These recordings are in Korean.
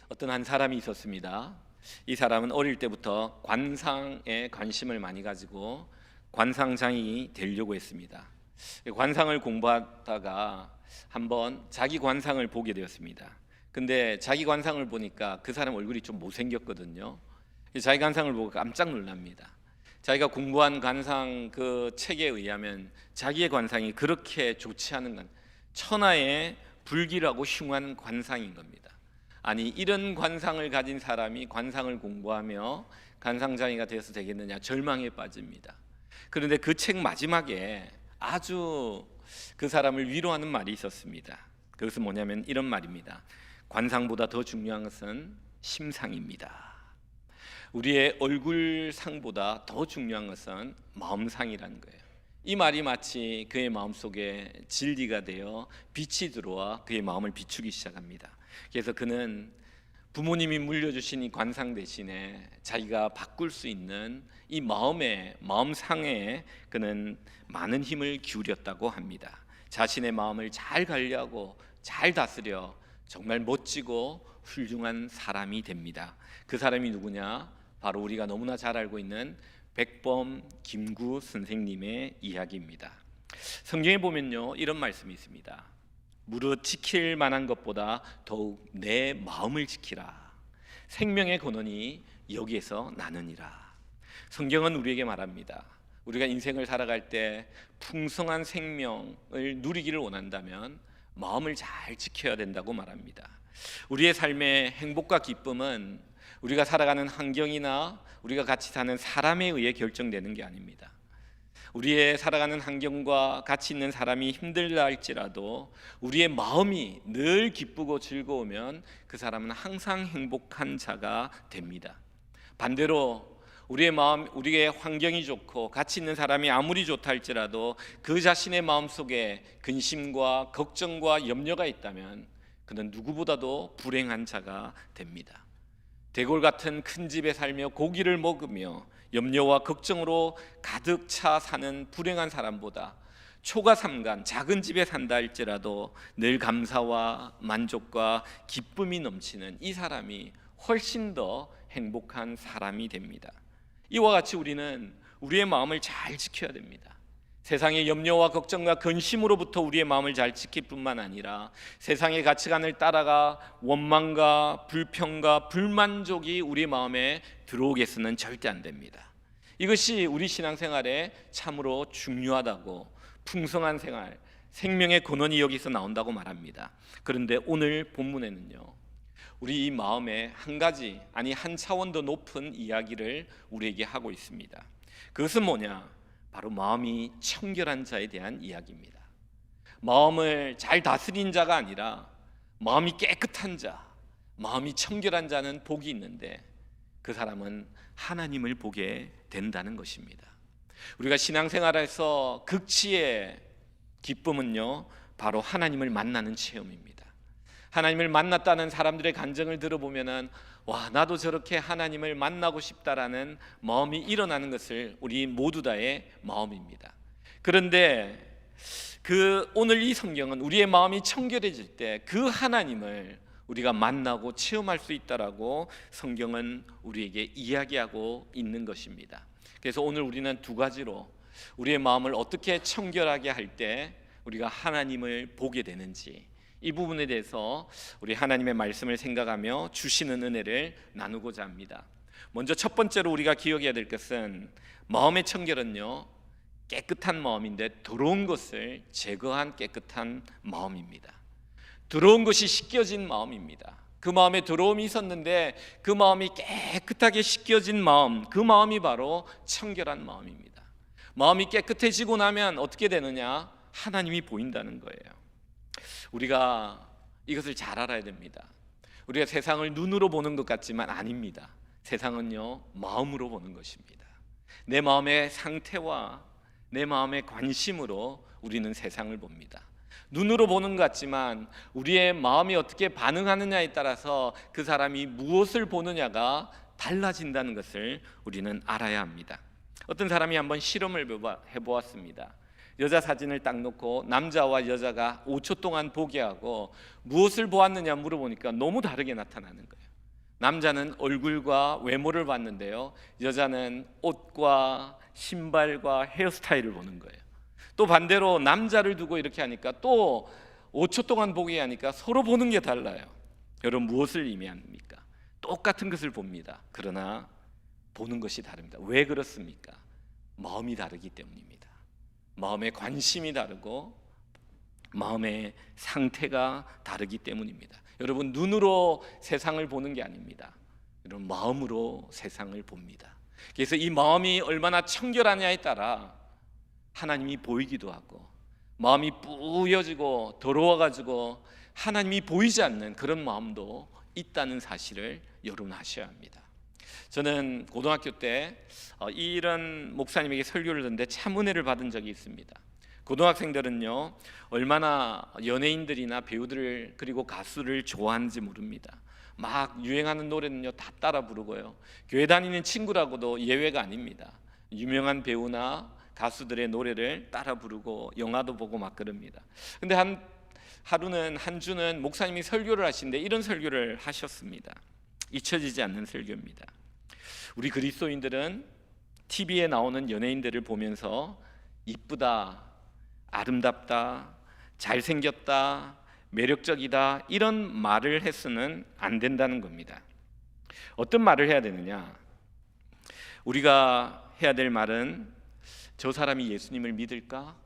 어떤 한 사람이 있었습니다. 이 사람은 어릴 때부터 관상에 관심을 많이 가지고 관상장이 되려고 했습니다. 관상을 공부하다가 한번 자기 관상을 보게 되었습니다. 근데 자기 관상을 보니까 그 사람 얼굴이 좀 못생겼거든요. 자기 관상을 보고 깜짝 놀랍니다. 자기가 공부한 관상 그 책에 의하면 자기의 관상이 그렇게 좋지 않은 건 천하의 불길하고 흉한 관상인 겁니다. 아니, 이런 관상을 가진 사람이 관상을 공부하며 관상장이가 되어서 되겠느냐, 절망에 빠집니다. 그런데 그 책 마지막에 아주 그 사람을 위로하는 말이 있었습니다. 그것은 뭐냐면 이런 말입니다. 관상보다 더 중요한 것은 심상입니다. 우리의 얼굴상보다 더 중요한 것은 마음상이라는 거예요. 이 말이 마치 그의 마음속에 진리가 되어 빛이 들어와 그의 마음을 비추기 시작합니다. 그래서 그는 부모님이 물려주신 이 관상 대신에 자기가 바꿀 수 있는 이 마음상에 그는 많은 힘을 기울였다고 합니다. 자신의 마음을 잘 관리하고 잘 다스려 정말 멋지고 훌륭한 사람이 됩니다. 그 사람이 누구냐? 바로 우리가 너무나 잘 알고 있는 백범 김구 선생님의 이야기입니다. 성경에 보면요, 이런 말씀이 있습니다. 무릇 지킬 만한 것보다 더욱 내 마음을 지키라. 생명의 근원이 여기에서 나느니라. 성경은 우리에게 말합니다. 우리가 인생을 살아갈 때 풍성한 생명을 누리기를 원한다면 마음을 잘 지켜야 된다고 말합니다. 우리의 삶의 행복과 기쁨은 우리가 살아가는 환경이나 우리가 같이 사는 사람에 의해 결정되는 게 아닙니다. 우리의 살아가는 환경과 같이 있는 사람이 힘들다 할지라도 우리의 마음이 늘 기쁘고 즐거우면 그 사람은 항상 행복한 자가 됩니다. 반대로 우리의 마음, 우리의 환경이 좋고 같이 있는 사람이 아무리 좋다 할지라도 그 자신의 마음속에 근심과 걱정과 염려가 있다면 그는 누구보다도 불행한 자가 됩니다. 대골 같은 큰 집에 살며 고기를 먹으며 염려와 걱정으로 가득 차 사는 불행한 사람보다 초가삼간 작은 집에 산다 할지라도 늘 감사와 만족과 기쁨이 넘치는 이 사람이 훨씬 더 행복한 사람이 됩니다. 이와 같이 우리는 우리의 마음을 잘 지켜야 됩니다. 세상의 염려와 걱정과 근심으로부터 우리의 마음을 잘 지킬 뿐만 아니라 세상의 가치관을 따라가 원망과 불평과 불만족이 우리 마음에 들어오게 해서는 절대 안 됩니다. 이것이 우리 신앙생활에 참으로 중요하다고, 풍성한 생활, 생명의 근원이 여기서 나온다고 말합니다. 그런데 오늘 본문에는요, 우리 이 마음에 한 가지, 아니 한 차원 더 높은 이야기를 우리에게 하고 있습니다. 그것은 뭐냐? 바로 마음이 청결한 자에 대한 이야기입니다. 마음을 잘 다스린 자가 아니라 마음이 깨끗한 자, 마음이 청결한 자는 복이 있는데 그 사람은 하나님을 보게 된다는 것입니다. 우리가 신앙생활에서 극치의 기쁨은요, 바로 하나님을 만나는 체험입니다. 하나님을 만났다는 사람들의 간증을 들어보면은 와, 나도 저렇게 하나님을 만나고 싶다라는 마음이 일어나는 것을 우리 모두 다의 마음입니다. 그런데 오늘 이 성경은 우리의 마음이 청결해질 때 그 하나님을 우리가 만나고 체험할 수 있다라고 성경은 우리에게 이야기하고 있는 것입니다. 그래서 오늘 우리는 두 가지로 우리의 마음을 어떻게 청결하게 할 때 우리가 하나님을 보게 되는지, 이 부분에 대해서 우리 하나님의 말씀을 생각하며 주시는 은혜를 나누고자 합니다. 먼저 첫 번째로 우리가 기억해야 될 것은 마음의 청결은요, 깨끗한 마음인데 더러운 것을 제거한 깨끗한 마음입니다. 더러운 것이 씻겨진 마음입니다. 그 마음에 더러움이 있었는데 그 마음이 깨끗하게 씻겨진 마음, 그 마음이 바로 청결한 마음입니다. 마음이 깨끗해지고 나면 어떻게 되느냐? 하나님이 보인다는 거예요. 우리가 이것을 잘 알아야 됩니다. 우리가 세상을 눈으로 보는 것 같지만 아닙니다. 세상은요, 마음으로 보는 것입니다. 내 마음의 상태와 내 마음의 관심으로 우리는 세상을 봅니다. 눈으로 보는 것 같지만 우리의 마음이 어떻게 반응하느냐에 따라서 그 사람이 무엇을 보느냐가 달라진다는 것을 우리는 알아야 합니다. 어떤 사람이 한번 실험을 해보았습니다. 여자 사진을 딱 놓고 남자와 여자가 5초 동안 보게 하고 무엇을 보았느냐 물어보니까 너무 다르게 나타나는 거예요. 남자는 얼굴과 외모를 봤는데요, 여자는 옷과 신발과 헤어스타일을 보는 거예요. 또 반대로 남자를 두고 이렇게 하니까 또 5초 동안 보게 하니까 서로 보는 게 달라요. 여러분, 무엇을 의미합니까? 똑같은 것을 봅니다. 그러나 보는 것이 다릅니다. 왜 그렇습니까? 마음이 다르기 때문입니다. 마음의 관심이 다르고 마음의 상태가 다르기 때문입니다. 여러분, 눈으로 세상을 보는 게 아닙니다. 여러분, 마음으로 세상을 봅니다. 그래서 이 마음이 얼마나 청결하냐에 따라 하나님이 보이기도 하고, 마음이 뿌여지고 더러워가지고 하나님이 보이지 않는 그런 마음도 있다는 사실을 여러분 아셔야 합니다. 저는 고등학교 때 이런 목사님에게 설교를 듣는데 참 은혜를 받은 적이 있습니다. 고등학생들은요, 얼마나 연예인들이나 배우들을 그리고 가수를 좋아하는지 모릅니다. 막 유행하는 노래는요 다 따라 부르고요, 교회 다니는 친구라고도 예외가 아닙니다. 유명한 배우나 가수들의 노래를 따라 부르고 영화도 보고 막 그럽니다. 근데 한 주는 목사님이 설교를 하시는데 이런 설교를 하셨습니다. 잊혀지지 않는 설교입니다. 우리 그리스도인들은 TV에 나오는 연예인들을 보면서 이쁘다, 아름답다, 잘생겼다, 매력적이다 이런 말을 해서는 안 된다는 겁니다. 어떤 말을 해야 되느냐? 우리가 해야 될 말은, 저 사람이 예수님을 믿을까?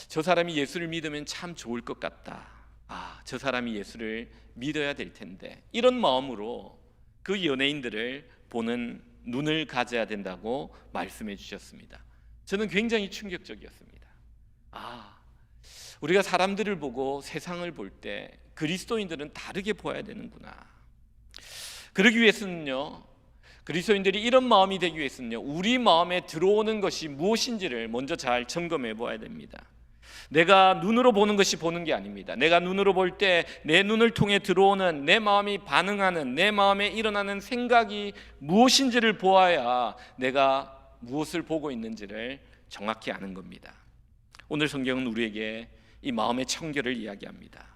저 사람이 예수를 믿으면 참 좋을 것 같다. 저 사람이 예수를 믿어야 될 텐데, 이런 마음으로 그 연예인들을 보는 눈을 가져야 된다고 말씀해 주셨습니다. 저는 굉장히 충격적이었습니다. 우리가 사람들을 보고 세상을 볼 때 그리스도인들은 다르게 보아야 되는구나. 그러기 위해서는요, 그리스도인들이 이런 마음이 되기 위해서는요, 우리 마음에 들어오는 것이 무엇인지를 먼저 잘 점검해 보아야 됩니다. 내가 눈으로 보는 것이 보는 게 아닙니다. 내가 눈으로 볼 때 내 눈을 통해 들어오는, 내 마음이 반응하는, 내 마음에 일어나는 생각이 무엇인지를 보아야 내가 무엇을 보고 있는지를 정확히 아는 겁니다. 오늘 성경은 우리에게 이 마음의 청결을 이야기합니다.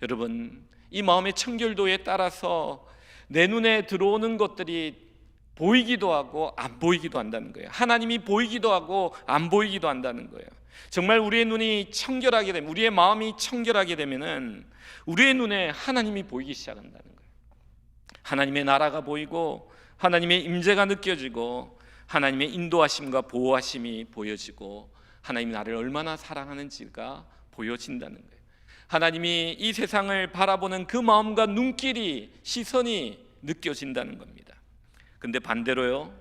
여러분, 이 마음의 청결도에 따라서 내 눈에 들어오는 것들이 보이기도 하고 안 보이기도 한다는 거예요. 하나님이 보이기도 하고 안 보이기도 한다는 거예요. 정말 우리의 눈이 청결하게 되면, 우리의 마음이 청결하게 되면은 우리의 눈에 하나님이 보이기 시작한다는 거예요. 하나님의 나라가 보이고, 하나님의 임재가 느껴지고, 하나님의 인도하심과 보호하심이 보여지고, 하나님이 나를 얼마나 사랑하는지가 보여진다는 거예요. 하나님이 이 세상을 바라보는 그 마음과 눈길이, 시선이 느껴진다는 겁니다. 근데 반대로요,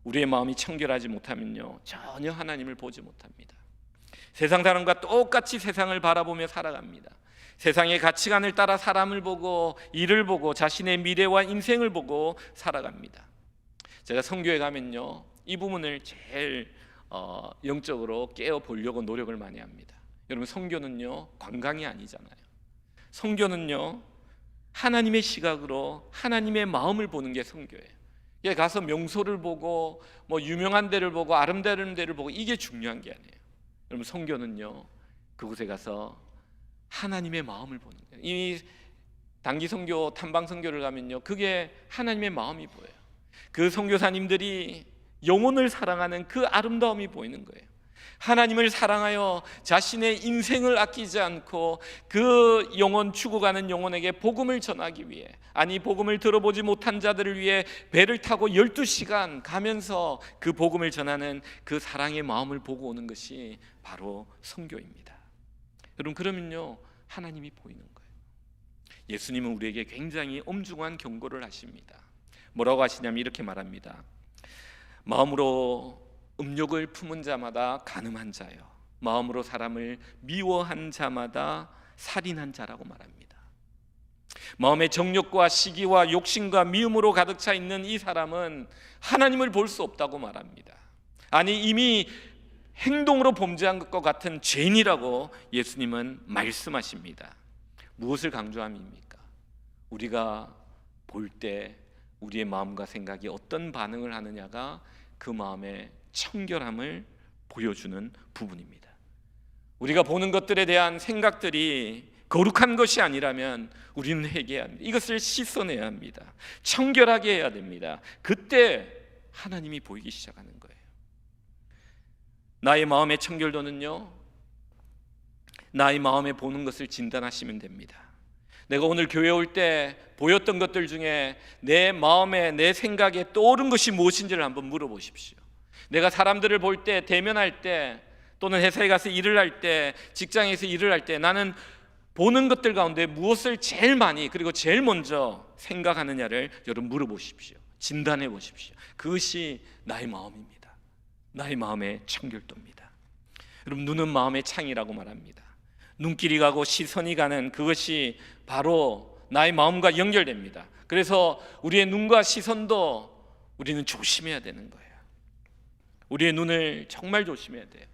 우리의 마음이 청결하지 못하면요, 전혀 하나님을 보지 못합니다. 세상 사람과 똑같이 세상을 바라보며 살아갑니다. 세상의 가치관을 따라 사람을 보고, 일을 보고, 자신의 미래와 인생을 보고 살아갑니다. 제가 선교에 가면요, 이 부분을 제일 영적으로 깨어 보려고 노력을 많이 합니다. 여러분, 선교는요 관광이 아니잖아요. 선교는요 하나님의 시각으로 하나님의 마음을 보는 게 선교예요. 가서 명소를 보고 뭐 유명한 데를 보고 아름다운 데를 보고 이게 중요한 게 아니에요. 여러분, 선교는요 그곳에 가서 하나님의 마음을 보는 거예요. 이 단기 선교, 탐방 선교를 가면요, 그게 하나님의 마음이 보여요. 그 선교사님들이 영혼을 사랑하는 그 아름다움이 보이는 거예요. 하나님을 사랑하여 자신의 인생을 아끼지 않고 그 영혼, 죽어가는 영혼에게 복음을 전하기 위해, 아니 복음을 들어보지 못한 자들을 위해 배를 타고 12시간 가면서 그 복음을 전하는 그 사랑의 마음을 보고 오는 것이 바로 선교입니다. 여러분, 그러면요 하나님이 보이는 거예요. 예수님은 우리에게 굉장히 엄중한 경고를 하십니다. 뭐라고 하시냐면 이렇게 말합니다. 마음으로 음욕을 품은 자마다 간음한 자요, 마음으로 사람을 미워한 자마다 살인한 자라고 말합니다. 마음의 정욕과 시기와 욕심과 미움으로 가득 차 있는 이 사람은 하나님을 볼 수 없다고 말합니다. 아니, 이미 행동으로 범죄한 것과 같은 죄인이라고 예수님은 말씀하십니다. 무엇을 강조함입니까? 우리가 볼 때 우리의 마음과 생각이 어떤 반응을 하느냐가 그 마음의 청결함을 보여주는 부분입니다. 우리가 보는 것들에 대한 생각들이 거룩한 것이 아니라면 우리는 회개해야 합니다. 이것을 씻어내야 합니다. 청결하게 해야 됩니다. 그때 하나님이 보이기 시작하는 거예요. 나의 마음의 청결도는요, 나의 마음에 보는 것을 진단하시면 됩니다. 내가 오늘 교회 올 때 보였던 것들 중에 내 마음에, 내 생각에 떠오른 것이 무엇인지를 한번 물어보십시오. 내가 사람들을 볼 때, 대면할 때, 또는 회사에 가서 일을 할 때, 직장에서 일을 할 때 나는 보는 것들 가운데 무엇을 제일 많이, 그리고 제일 먼저 생각하느냐를 여러분 물어보십시오. 진단해 보십시오. 그것이 나의 마음입니다. 나의 마음의 청결도입니다. 여러분, 눈은 마음의 창이라고 말합니다. 눈길이 가고 시선이 가는 그것이 바로 나의 마음과 연결됩니다. 그래서 우리의 눈과 시선도 우리는 조심해야 되는 거예요. 우리의 눈을 정말 조심해야 돼요.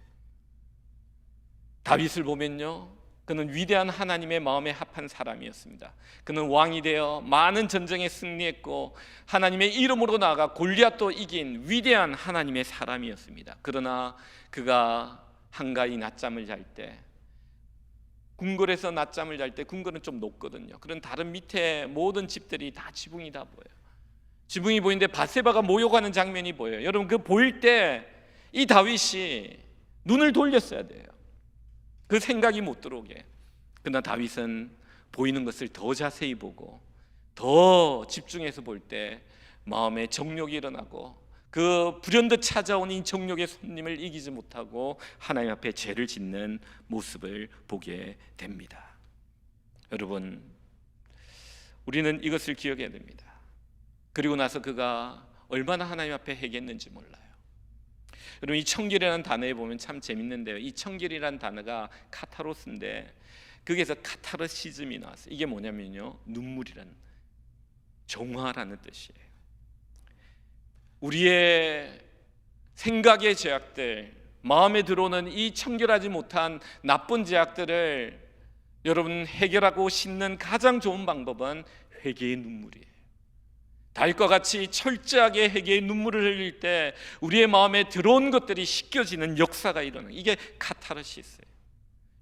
다윗을 보면요, 그는 위대한 하나님의 마음에 합한 사람이었습니다. 그는 왕이 되어 많은 전쟁에 승리했고 하나님의 이름으로 나아가 골리앗도 이긴 위대한 하나님의 사람이었습니다. 그러나 그가 한가히 낮잠을 잘 때, 궁궐에서 낮잠을 잘 때, 궁궐은 좀 높거든요. 그런 다른 밑에 모든 집들이 다 지붕이 다 보여요. 지붕이 보이는데 밧세바가 모욕하는 장면이 보여요. 여러분, 그 보일 때 이 다윗이 눈을 돌렸어야 돼요. 그 생각이 못 들어오게. 그러나 다윗은 보이는 것을 더 자세히 보고 더 집중해서 볼 때 마음에 정욕이 일어나고 그 불현듯 찾아온 이 정욕의 손님을 이기지 못하고 하나님 앞에 죄를 짓는 모습을 보게 됩니다. 여러분, 우리는 이것을 기억해야 됩니다. 그리고 나서 그가 얼마나 하나님 앞에 회개했는지 몰라요. 여러분, 이 청결이라는 단어에 보면 참 재밌는데요, 이 청결이라는 단어가 카타로스인데 거기에서 카타르시즘이 나왔어요. 이게 뭐냐면요, 눈물이라는, 정화라는 뜻이에요. 우리의 생각의 죄악들, 마음에 들어오는 이 청결하지 못한 나쁜 죄악들을 여러분 해결하고 씻는 가장 좋은 방법은 회개의 눈물이에요. 다윗과 같이 철저하게 회개의 눈물을 흘릴 때 우리의 마음에 들어온 것들이 씻겨지는 역사가 일어나요. 이게 카타르시스예요.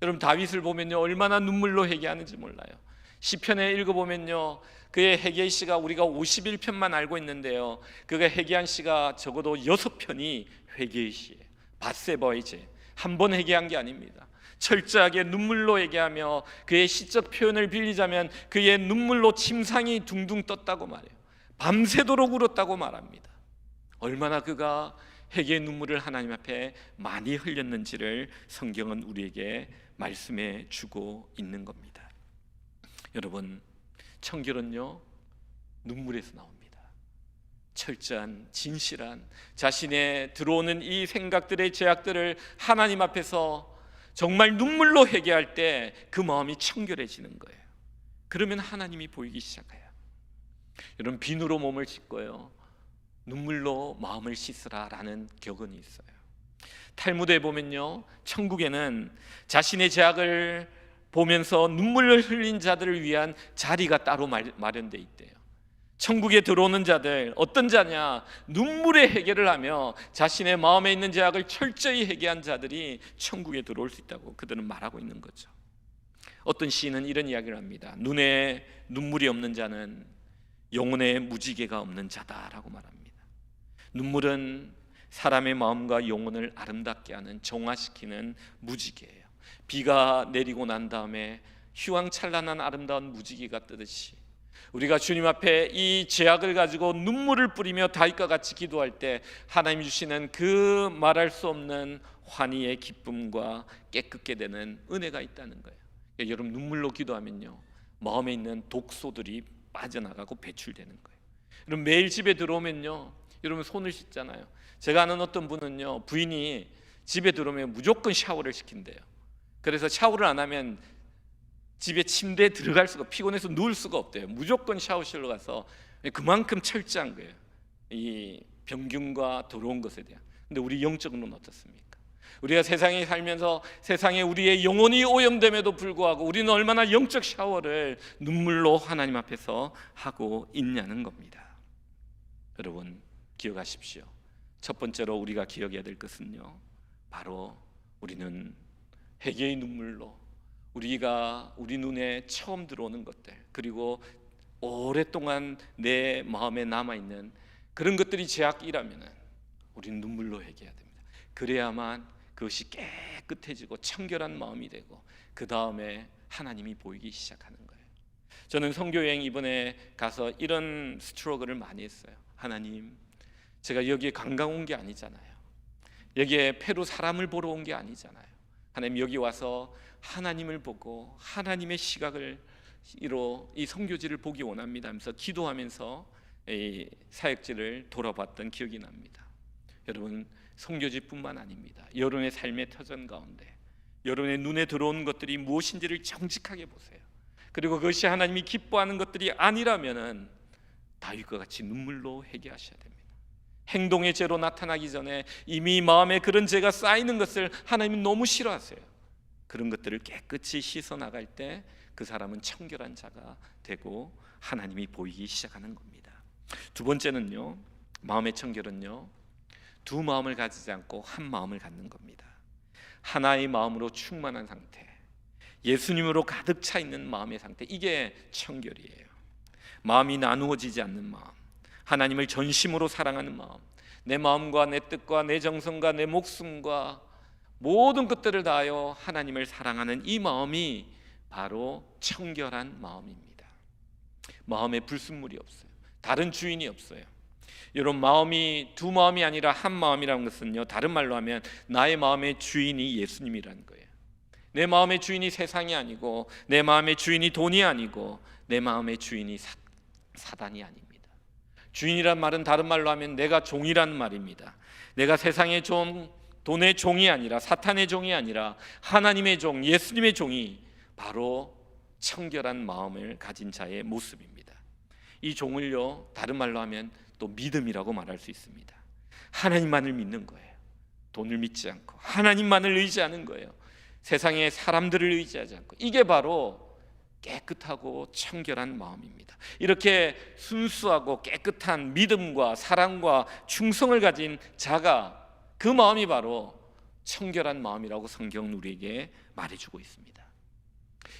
여러분, 다윗을 보면요, 얼마나 눈물로 회개하는지 몰라요. 시편에 읽어보면요, 그의 회개의 시가 우리가 51편만 알고 있는데요, 그가 회개한 시가 적어도 6편이 회개의 시예요. 밧세바의 죄, 한 번 회개한 게 아닙니다. 철저하게 눈물로 회개하며 그의 시적 표현을 빌리자면 그의 눈물로 침상이 둥둥 떴다고 말해요. 밤새도록 울었다고 말합니다. 얼마나 그가 회개의 눈물을 하나님 앞에 많이 흘렸는지를 성경은 우리에게 말씀해 주고 있는 겁니다. 여러분, 청결은요, 눈물에서 나옵니다. 철저한, 진실한, 자신의 들어오는 이 생각들의 죄악들을 하나님 앞에서 정말 눈물로 회개할 때 그 마음이 청결해지는 거예요. 그러면 하나님이 보이기 시작해요. 여러분, 비누로 몸을 씻고요, 눈물로 마음을 씻으라라는 격언이 있어요. 탈무드에 보면요, 천국에는 자신의 죄악을 보면서 눈물을 흘린 자들을 위한 자리가 따로 마련되어 있대요. 천국에 들어오는 자들, 어떤 자냐? 눈물의 해결을 하며 자신의 마음에 있는 죄악을 철저히 회개한 자들이 천국에 들어올 수 있다고 그들은 말하고 있는 거죠. 어떤 시인은 이런 이야기를 합니다. 눈에 눈물이 없는 자는 영혼에 무지개가 없는 자다라고 말합니다. 눈물은 사람의 마음과 영혼을 아름답게 하는, 정화시키는 무지개예요. 비가 내리고 난 다음에 휘황찬란한 아름다운 무지개가 뜨듯이 우리가 주님 앞에 이 죄악을 가지고 눈물을 뿌리며 다윗과 같이 기도할 때 하나님 주시는 그 말할 수 없는 환희의 기쁨과 깨끗게 되는 은혜가 있다는 거예요. 여러분, 눈물로 기도하면요, 마음에 있는 독소들이 빠져나가고 배출되는 거예요. 여러분, 매일 집에 들어오면요, 여러분 손을 씻잖아요. 제가 아는 어떤 분은요, 부인이 집에 들어오면 무조건 샤워를 시킨대요. 그래서 샤워를 안 하면 집에 침대에 들어갈 수가, 피곤해서 누울 수가 없대요. 무조건 샤워실로 가서, 그만큼 철저한 거예요, 이 병균과 더러운 것에 대한. 근데 우리 영적으로는 어떻습니까? 우리가 세상에 살면서 세상에 우리의 영혼이 오염됨에도 불구하고 우리는 얼마나 영적 샤워를 눈물로 하나님 앞에서 하고 있냐는 겁니다. 여러분, 기억하십시오. 첫 번째로 우리가 기억해야 될 것은요, 바로 우리는 회개의 눈물로 우리 눈에 처음 들어오는 것들, 그리고 오랫동안 내 마음에 남아있는 그런 것들이 죄악이라면 우리는 눈물로 회개해야 됩니다. 그래야만 그것이 깨끗해지고 청결한 마음이 되고 그 다음에 하나님이 보이기 시작하는 거예요. 저는 선교여행 이번에 가서 이런 스트러글을 많이 했어요. 하나님, 제가 여기에 관광 온 게 아니잖아요. 여기에 페루 사람을 보러 온 게 아니잖아요. 하나님, 여기 와서 하나님을 보고 하나님의 시각을 이 선교지를 보기 원합니다 하면서 기도하면서 이 사역지를 돌아봤던 기억이 납니다. 여러분, 선교지뿐만 아닙니다. 여러분의 삶의 터전 가운데 여러분의 눈에 들어온 것들이 무엇인지를 정직하게 보세요. 그리고 그것이 하나님이 기뻐하는 것들이 아니라면은 다윗과 같이 눈물로 회개하셔야 됩니다. 행동의 죄로 나타나기 전에 이미 마음에 그런 죄가 쌓이는 것을 하나님은 너무 싫어하세요. 그런 것들을 깨끗이 씻어 나갈 때 그 사람은 청결한 자가 되고 하나님이 보이기 시작하는 겁니다. 두 번째는요, 마음의 청결은요, 두 마음을 가지지 않고 한 마음을 갖는 겁니다. 하나의 마음으로 충만한 상태, 예수님으로 가득 차 있는 마음의 상태, 이게 청결이에요. 마음이 나누어지지 않는 마음, 하나님을 전심으로 사랑하는 마음, 내 마음과 내 뜻과 내 정성과 내 목숨과 모든 것들을 다하여 하나님을 사랑하는 이 마음이 바로 청결한 마음입니다. 마음에 불순물이 없어요. 다른 주인이 없어요. 이런 마음이 두 마음이 아니라 한 마음이라는 것은요, 다른 말로 하면 나의 마음의 주인이 예수님이라는 거예요. 내 마음의 주인이 세상이 아니고, 내 마음의 주인이 돈이 아니고, 내 마음의 주인이 사단이 아닙니다. 주인이란 말은 다른 말로 하면 내가 종이라는 말입니다. 내가 세상의 종, 돈의 종이 아니라, 사탄의 종이 아니라 하나님의 종, 예수님의 종이 바로 청결한 마음을 가진 자의 모습입니다. 이 종을요, 다른 말로 하면 또 믿음이라고 말할 수 있습니다. 하나님만을 믿는 거예요. 돈을 믿지 않고 하나님만을 의지하는 거예요. 세상의 사람들을 의지하지 않고. 이게 바로 깨끗하고 청결한 마음입니다. 이렇게 순수하고 깨끗한 믿음과 사랑과 충성을 가진 자가, 그 마음이 바로 청결한 마음이라고 성경은 우리에게 말해주고 있습니다.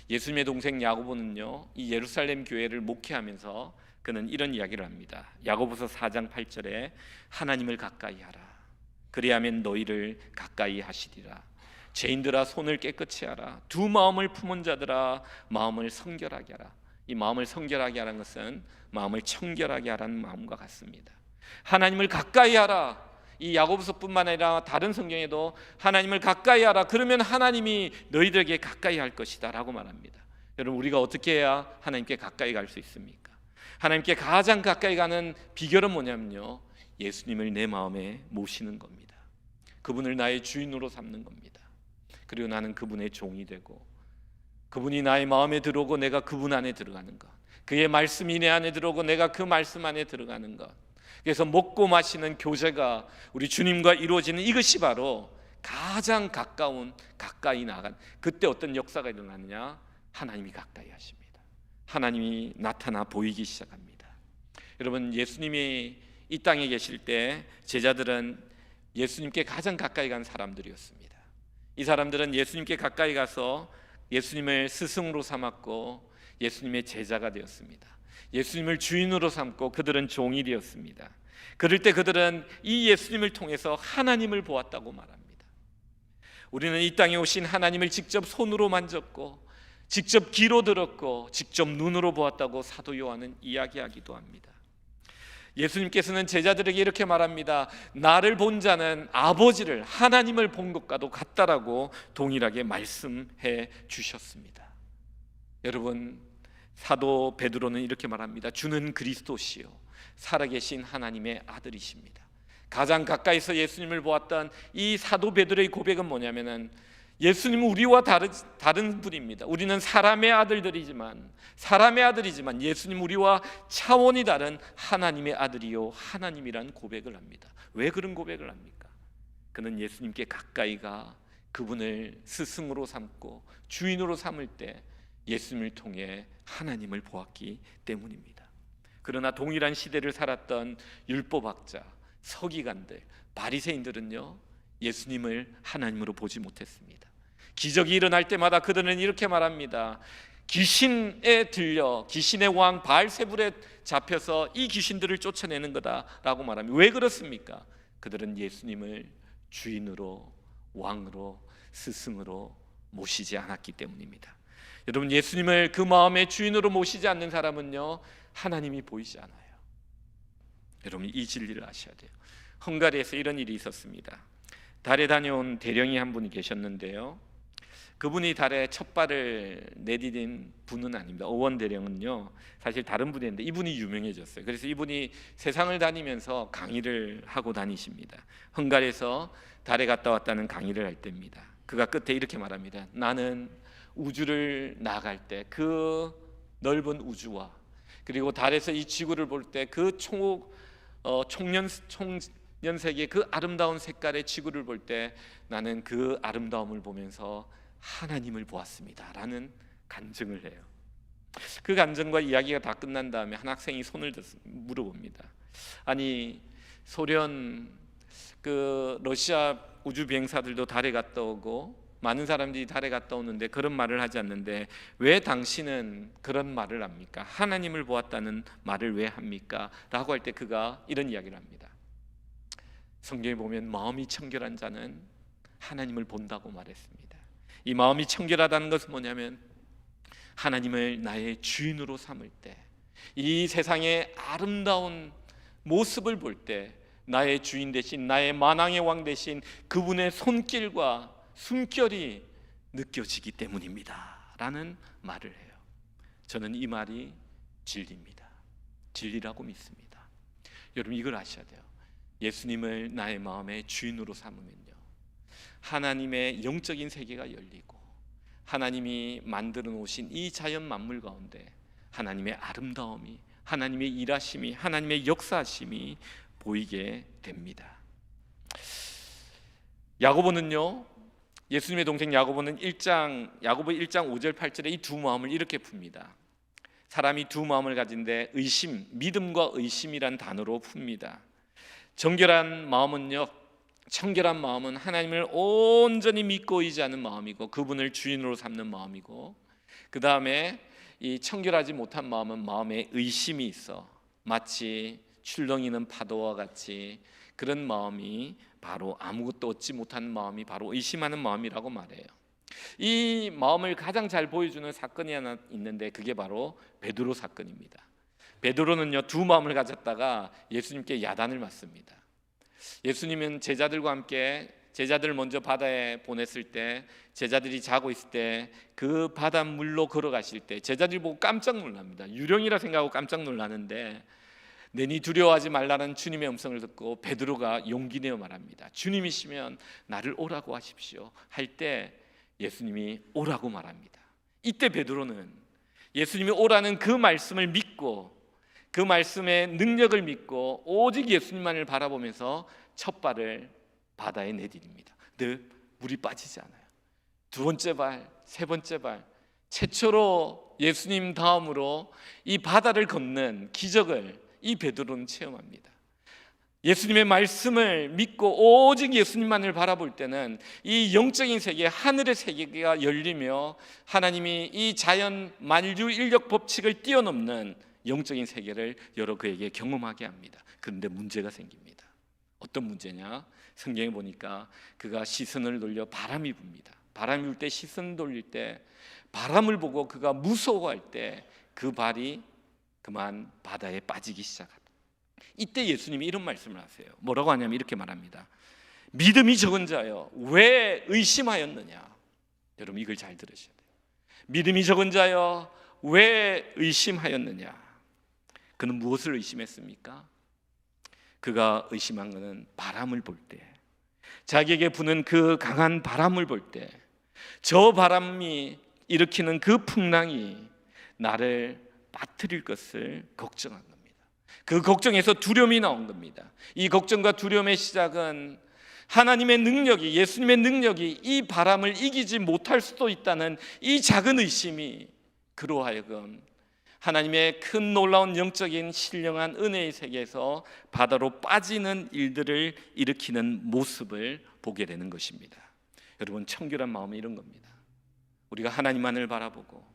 예수님의 동생 야고보는요, 이 예루살렘 교회를 목회하면서 그는 이런 이야기를 합니다. 야고보서 4장 8절에 하나님을 가까이 하라. 그리하면 너희를 가까이 하시리라. 죄인들아, 손을 깨끗이 하라. 두 마음을 품은 자들아, 마음을 성결하게 하라. 이 마음을 성결하게 하라는 것은 마음을 청결하게 하라는 마음과 같습니다. 하나님을 가까이 하라. 이 야고보서뿐만 아니라 다른 성경에도 하나님을 가까이 하라. 그러면 하나님이 너희들에게 가까이 할 것이다 라고 말합니다. 여러분, 우리가 어떻게 해야 하나님께 가까이 갈 수 있습니까? 하나님께 가장 가까이 가는 비결은 뭐냐면요, 예수님을 내 마음에 모시는 겁니다. 그분을 나의 주인으로 삼는 겁니다. 그리고 나는 그분의 종이 되고, 그분이 나의 마음에 들어오고 내가 그분 안에 들어가는 것, 그의 말씀이 내 안에 들어오고 내가 그 말씀 안에 들어가는 것, 그래서 먹고 마시는 교제가 우리 주님과 이루어지는 이것이 바로 가장 가까이 나간, 그때 어떤 역사가 일어나느냐, 하나님이 가까이 하십니다. 하나님이 나타나 보이기 시작합니다. 여러분, 예수님이 이 땅에 계실 때 제자들은 예수님께 가장 가까이 간 사람들이었습니다. 이 사람들은 예수님께 가까이 가서 예수님을 스승으로 삼았고 예수님의 제자가 되었습니다. 예수님을 주인으로 삼고 그들은 종이 되었습니다. 그럴 때 그들은 이 예수님을 통해서 하나님을 보았다고 말합니다. 우리는 이 땅에 오신 하나님을 직접 손으로 만졌고 직접 귀로 들었고 직접 눈으로 보았다고 사도 요한은 이야기하기도 합니다. 예수님께서는 제자들에게 이렇게 말합니다. 나를 본 자는 아버지를, 하나님을 본 것과도 같다라고 동일하게 말씀해 주셨습니다. 여러분, 사도 베드로는 이렇게 말합니다. 주는 그리스도시요 살아계신 하나님의 아들이십니다. 가장 가까이서 예수님을 보았던 이 사도 베드로의 고백은 뭐냐면은, 예수님은 우리와 다른 분입니다. 우리는 사람의 아들이지만 예수님 우리와 차원이 다른 하나님의 아들이요 하나님이란 고백을 합니다. 왜 그런 고백을 합니까? 그는 예수님께 가까이 가 그분을 스승으로 삼고 주인으로 삼을 때 예수님을 통해 하나님을 보았기 때문입니다. 그러나 동일한 시대를 살았던 율법학자, 서기관들, 바리새인들은요, 예수님을 하나님으로 보지 못했습니다. 기적이 일어날 때마다 그들은 이렇게 말합니다. 귀신에 들려 귀신의 왕 바알세불에 잡혀서 이 귀신들을 쫓아내는 거다라고 말합니다. 왜 그렇습니까? 그들은 예수님을 주인으로, 왕으로, 스승으로 모시지 않았기 때문입니다. 여러분, 예수님을 그 마음의 주인으로 모시지 않는 사람은요, 하나님이 보이지 않아요. 여러분, 이 진리를 아셔야 돼요. 헝가리에서 이런 일이 있었습니다. 달에 다녀온 대령이 한 분이 계셨는데요, 그분이 달에 첫 발을 내디딘 분은 아닙니다. 오원 대령은요, 사실 다른 분인데 이분이 유명해졌어요. 그래서 이분이 세상을 다니면서 강의를 하고 다니십니다. 헝가리에서 달에 갔다 왔다는 강의를 할 때입니다. 그가 끝에 이렇게 말합니다. 나는 우주를 나갈 때 그 넓은 우주와 그리고 달에서 이 지구를 볼 때 그 총연색의 그 아름다운 색깔의 지구를 볼 때 나는 그 아름다움을 보면서 하나님을 보았습니다 라는 간증을 해요. 그 간증과 이야기가 다 끝난 다음에 한 학생이 손을 들어서 물어봅니다. 아니, 소련 그 러시아 우주 비행사들도 달에 갔다 오고 많은 사람들이 달에 갔다 오는데 그런 말을 하지 않는데 왜 당신은 그런 말을 합니까? 하나님을 보았다는 말을 왜 합니까? 라고 할 때 그가 이런 이야기를 합니다. 성경에 보면 마음이 청결한 자는 하나님을 본다고 말했습니다. 이 마음이 청결하다는 것은 뭐냐면 하나님을 나의 주인으로 삼을 때, 이 세상의 아름다운 모습을 볼 때 나의 주인 대신, 나의 만왕의 왕 대신 그분의 손길과 숨결이 느껴지기 때문입니다 라는 말을 해요. 저는 이 말이 진리입니다. 진리라고 믿습니다. 여러분, 이걸 아셔야 돼요. 예수님을 나의 마음의 주인으로 삼으면요, 하나님의 영적인 세계가 열리고 하나님이 만들어 놓으신 이 자연 만물 가운데 하나님의 아름다움이, 하나님의 일하심이, 하나님의 역사하심이 보이게 됩니다. 야고보는요, 예수님의 동생 야고보는 야고보 1장 5절 8절에 이 두 마음을 이렇게 풉니다. 사람이 두 마음을 가진데 의심, 믿음과 의심이란 단어로 풉니다. 청결한 마음은 하나님을 온전히 믿고 의지하는 마음이고 그분을 주인으로 삼는 마음이고, 그 다음에 이 청결하지 못한 마음은 마음에 의심이 있어 마치 출렁이는 파도와 같이 그런 마음이 바로 아무것도 얻지 못하는 마음이 바로 의심하는 마음이라고 말해요. 이 마음을 가장 잘 보여주는 사건이 하나 있는데 그게 바로 베드로 사건입니다. 베드로는요, 두 마음을 가졌다가 예수님께 야단을 맞습니다. 예수님은 제자들과 함께 제자들을 먼저 바다에 보냈을 때, 제자들이 자고 있을 때 그 바닷물로 걸어가실 때 제자들이 보고 깜짝 놀랍니다. 유령이라 생각하고 깜짝 놀라는데 내니 두려워하지 말라는 주님의 음성을 듣고 베드로가 용기 내어 말합니다. 주님이시면 나를 오라고 하십시오 할 때 예수님이 오라고 말합니다. 이때 베드로는 예수님이 오라는 그 말씀을 믿고 그 말씀의 능력을 믿고 오직 예수님만을 바라보면서 첫 발을 바다에 내디딥니다. 근데 물이 빠지지 않아요. 두 번째 발, 세 번째 발, 최초로 예수님 다음으로 이 바다를 걷는 기적을 이 베드로는 체험합니다. 예수님의 말씀을 믿고 오직 예수님만을 바라볼 때는 이 영적인 세계, 하늘의 세계가 열리며 하나님이 이 자연 만유 인력 법칙을 뛰어넘는 영적인 세계를 여러 그에게 경험하게 합니다. 그런데 문제가 생깁니다. 어떤 문제냐? 성경에 보니까 그가 시선을 돌려 바람이 붑니다. 바람이 불 때 시선을 돌릴 때 바람을 보고 그가 무서워할 때 그 발이 그만 바다에 빠지기 시작합니다. 이때 예수님이 이런 말씀을 하세요. 뭐라고 하냐면 이렇게 말합니다. 믿음이 적은 자여 왜 의심하였느냐? 여러분, 이걸 잘 들으셔야 돼요. 믿음이 적은 자여 왜 의심하였느냐? 그는 무엇을 의심했습니까? 그가 의심한 것은 바람을 볼 때, 자기에게 부는 그 강한 바람을 볼 때, 저 바람이 일으키는 그 풍랑이 나를 빠뜨릴 것을 걱정한 겁니다. 그 걱정에서 두려움이 나온 겁니다. 이 걱정과 두려움의 시작은 하나님의 능력이, 예수님의 능력이 이 바람을 이기지 못할 수도 있다는 이 작은 의심이 그로 하여금 하나님의 큰 놀라운 영적인 신령한 은혜의 세계에서 바다로 빠지는 일들을 일으키는 모습을 보게 되는 것입니다. 여러분, 청결한 마음은 이런 겁니다. 우리가 하나님만을 바라보고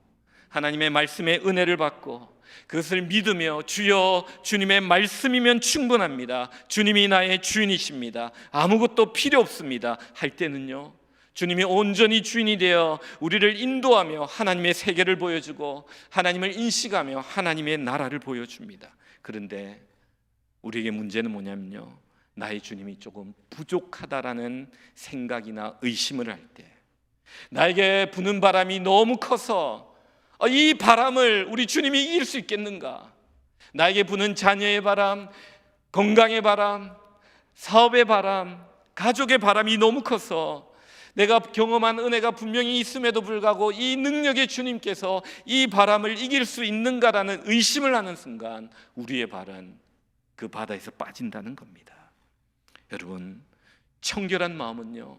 하나님의 말씀의 은혜를 받고 그것을 믿으며 주여 주님의 말씀이면 충분합니다, 주님이 나의 주인이십니다, 아무것도 필요 없습니다 할 때는요, 주님이 온전히 주인이 되어 우리를 인도하며 하나님의 세계를 보여주고 하나님을 인식하며 하나님의 나라를 보여줍니다. 그런데 우리에게 문제는 뭐냐면요, 나의 주님이 조금 부족하다라는 생각이나 의심을 할 때, 나에게 부는 바람이 너무 커서 이 바람을 우리 주님이 이길 수 있겠는가? 나에게 부는 자녀의 바람, 건강의 바람, 사업의 바람, 가족의 바람이 너무 커서 내가 경험한 은혜가 분명히 있음에도 불구하고 이 능력의 주님께서 이 바람을 이길 수 있는가라는 의심을 하는 순간 우리의 발은 그 바다에서 빠진다는 겁니다. 여러분, 청결한 마음은요,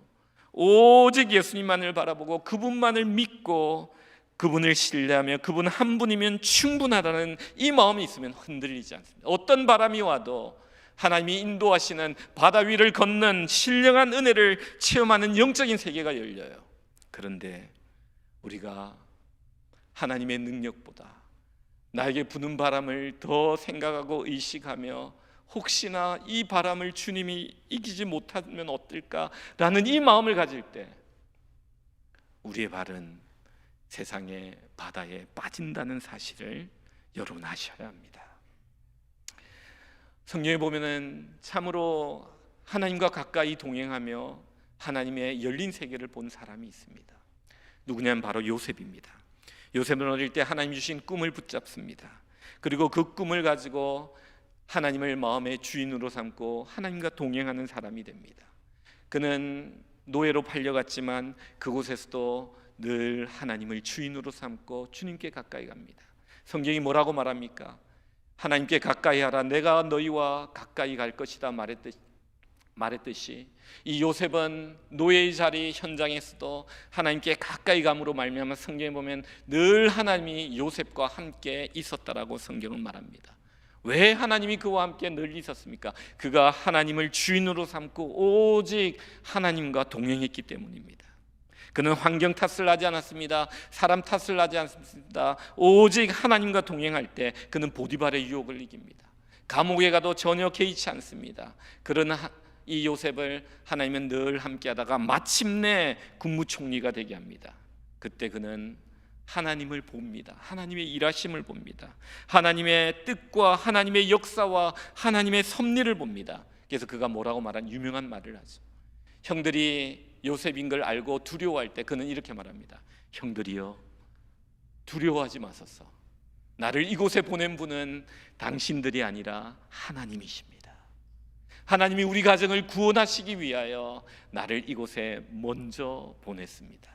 오직 예수님만을 바라보고 그분만을 믿고 그분을 신뢰하며 그분 한 분이면 충분하다는 이 마음이 있으면 흔들리지 않습니다. 어떤 바람이 와도 하나님이 인도하시는 바다 위를 걷는 신령한 은혜를 체험하는 영적인 세계가 열려요. 그런데 우리가 하나님의 능력보다 나에게 부는 바람을 더 생각하고 의식하며 혹시나 이 바람을 주님이 이기지 못하면 어떨까라는 이 마음을 가질 때 우리의 발은 세상의 바다에 빠진다는 사실을 여러분 아셔야 합니다. 성경에 보면은 참으로 하나님과 가까이 동행하며 하나님의 열린 세계를 본 사람이 있습니다. 누구냐면 바로 요셉입니다. 요셉은 어릴 때 하나님 주신 꿈을 붙잡습니다. 그리고 그 꿈을 가지고 하나님을 마음의 주인으로 삼고 하나님과 동행하는 사람이 됩니다. 그는 노예로 팔려갔지만 그곳에서도 늘 하나님을 주인으로 삼고 주님께 가까이 갑니다. 성경이 뭐라고 말합니까? 하나님께 가까이 하라, 내가 너희와 가까이 갈 것이다 말했듯이 이 요셉은 노예의 자리 현장에서도 하나님께 가까이 감으로 말미암아 성경에 보면 늘 하나님이 요셉과 함께 있었다라고 성경은 말합니다. 왜 하나님이 그와 함께 늘 있었습니까? 그가 하나님을 주인으로 삼고 오직 하나님과 동행했기 때문입니다. 그는 환경 탓을 하지 않았습니다. 사람 탓을 하지 않습니다. 오직 하나님과 동행할 때 그는 보디발의 유혹을 이깁니다. 감옥에 가도 전혀 개의치 않습니다. 그러나 이 요셉을 하나님은 늘 함께하다가 마침내 국무총리가 되게 합니다. 그때 그는 하나님을 봅니다. 하나님의 일하심을 봅니다. 하나님의 뜻과 하나님의 역사와 하나님의 섭리를 봅니다. 그래서 그가 뭐라고 말한 유명한 말을 하죠. 형들이 요셉인 걸 알고 두려워할 때 그는 이렇게 말합니다. 형들이여, 두려워하지 마소서. 나를 이곳에 보낸 분은 당신들이 아니라 하나님이십니다. 하나님이 우리 가정을 구원하시기 위하여 나를 이곳에 먼저 보냈습니다.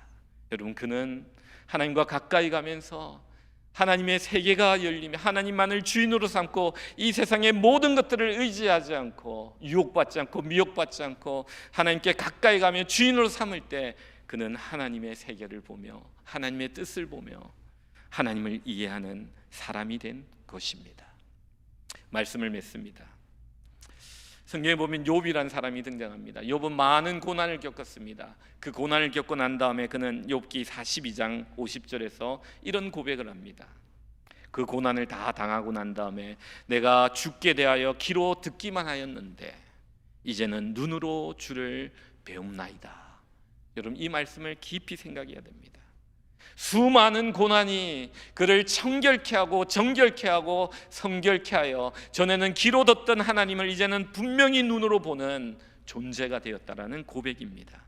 여러분, 그는 하나님과 가까이 가면서 하나님의 세계가 열리며 하나님만을 주인으로 삼고 이 세상의 모든 것들을 의지하지 않고 유혹받지 않고 미혹받지 않고 하나님께 가까이 가며 주인으로 삼을 때 그는 하나님의 세계를 보며 하나님의 뜻을 보며 하나님을 이해하는 사람이 된 것입니다. 말씀을 맺습니다. 성경에 보면 욥이라는 사람이 등장합니다. 욥은 많은 고난을 겪었습니다. 그 고난을 겪고 난 다음에 그는 욥기 42장 50절에서 이런 고백을 합니다. 그 고난을 다 당하고 난 다음에 내가 주께 대하여 귀로 듣기만 하였는데 이제는 눈으로 주를 배움나이다. 여러분, 이 말씀을 깊이 생각해야 됩니다. 수많은 고난이 그를 청결케 하고 정결케 하고 성결케 하여 전에는 귀로 듣던 하나님을 이제는 분명히 눈으로 보는 존재가 되었다라는 고백입니다.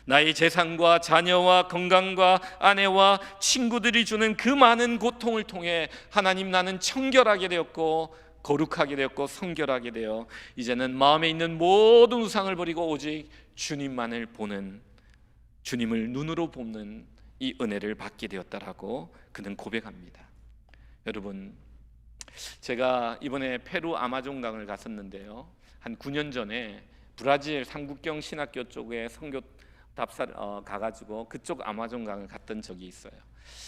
나의 재산과 자녀와 건강과 아내와 친구들이 주는 그 많은 고통을 통해 하나님, 나는 청결하게 되었고 거룩하게 되었고 성결하게 되어 이제는 마음에 있는 모든 우상을 버리고 오직 주님만을 보는, 주님을 눈으로 보는 이 은혜를 받게 되었다라고 그는 고백합니다. 여러분, 제가 이번에 페루 아마존강을 갔었는데요, 한 9년 전에 브라질 삼국경 신학교 쪽에 선교 답사 가가지고 그쪽 아마존강을 갔던 적이 있어요.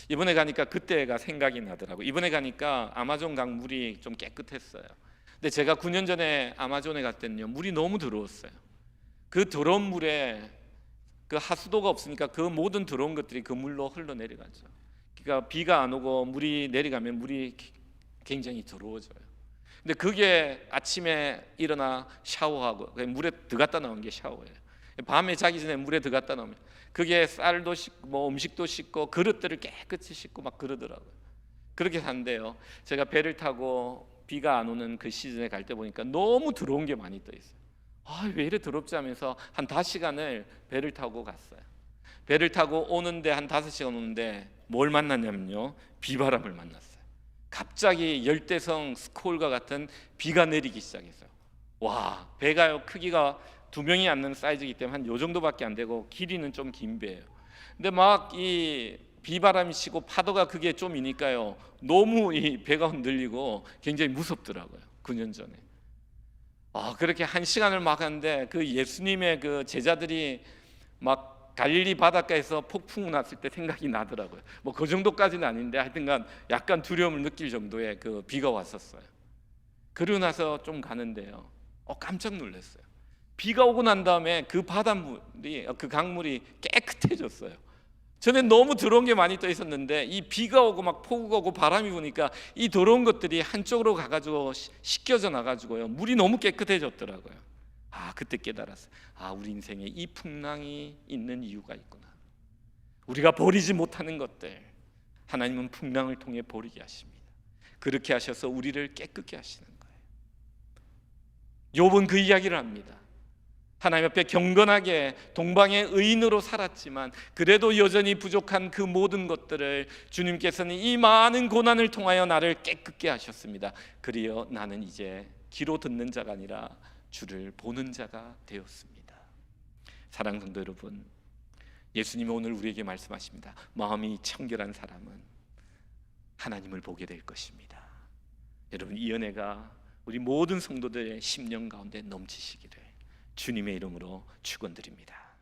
이번에 가니까 그때가 생각이 나더라고요. 이번에 가니까 아마존강 물이 좀 깨끗했어요. 근데 제가 9년 전에 아마존에 갔을 때는요, 물이 너무 더러웠어요. 그 더러운 물에 그 하수도가 없으니까 그 모든 더러운 것들이 그 물로 흘러내려가죠. 그러니까 비가 안 오고 물이 내려가면 물이 굉장히 더러워져요. 근데 그게 아침에 일어나 샤워하고 물에 들어갔다 나온 게 샤워예요. 밤에 자기 전에 물에 들어갔다 나오면 그게 쌀도 씻고 뭐 음식도 씻고 그릇들을 깨끗이 씻고 막 그러더라고요. 그렇게 산대요. 제가 배를 타고 비가 안 오는 그 시즌에 갈 때 보니까 너무 더러운 게 많이 떠 있어요. 왜 이래 더럽지 하면서 한 5시간을 배를 타고 갔어요. 배를 타고 오는데 한 5시간 오는데 뭘 만났냐면요, 비바람을 만났어요. 갑자기 열대성 스콜과 같은 비가 내리기 시작했어요. 와, 배가요 크기가 2명이 앉는 사이즈이기 때문에 한 요 정도밖에 안 되고 길이는 좀 긴 배예요. 근데 막 이 비바람이 치고 파도가 그게 좀이니까요 너무 이 배가 흔들리고 굉장히 무섭더라고요. 9년 전에 그렇게 1시간을 막 하는데 그 예수님의 그 제자들이 막 갈릴리 바닷가에서 폭풍 났을 때 생각이 나더라고요. 뭐 그 정도까지는 아닌데 하여튼간 약간 두려움을 느낄 정도의 그 비가 왔었어요. 그러고 나서 좀 가는데요 깜짝 놀랐어요. 비가 오고 난 다음에 그 바닷물이, 그 강물이 깨끗해졌어요. 전에 너무 더러운 게 많이 떠 있었는데 이 비가 오고 막 폭우가 오고 바람이 부니까 이 더러운 것들이 한쪽으로 가가지고 씻겨져 나가지고요 물이 너무 깨끗해졌더라고요. 그때 깨달았어요. 우리 인생에 이 풍랑이 있는 이유가 있구나. 우리가 버리지 못하는 것들 하나님은 풍랑을 통해 버리게 하십니다. 그렇게 하셔서 우리를 깨끗게 하시는 거예요. 욥은 그 이야기를 합니다. 하나님 앞에 경건하게 동방의 의인으로 살았지만 그래도 여전히 부족한 그 모든 것들을 주님께서는 이 많은 고난을 통하여 나를 깨끗게 하셨습니다. 그리여 나는 이제 귀로 듣는 자가 아니라 주를 보는 자가 되었습니다. 사랑하는 성도 여러분, 예수님이 오늘 우리에게 말씀하십니다. 마음이 청결한 사람은 하나님을 보게 될 것입니다. 여러분, 이 은혜가 우리 모든 성도들의 심령 가운데 넘치시기를 주님의 이름으로 축원드립니다.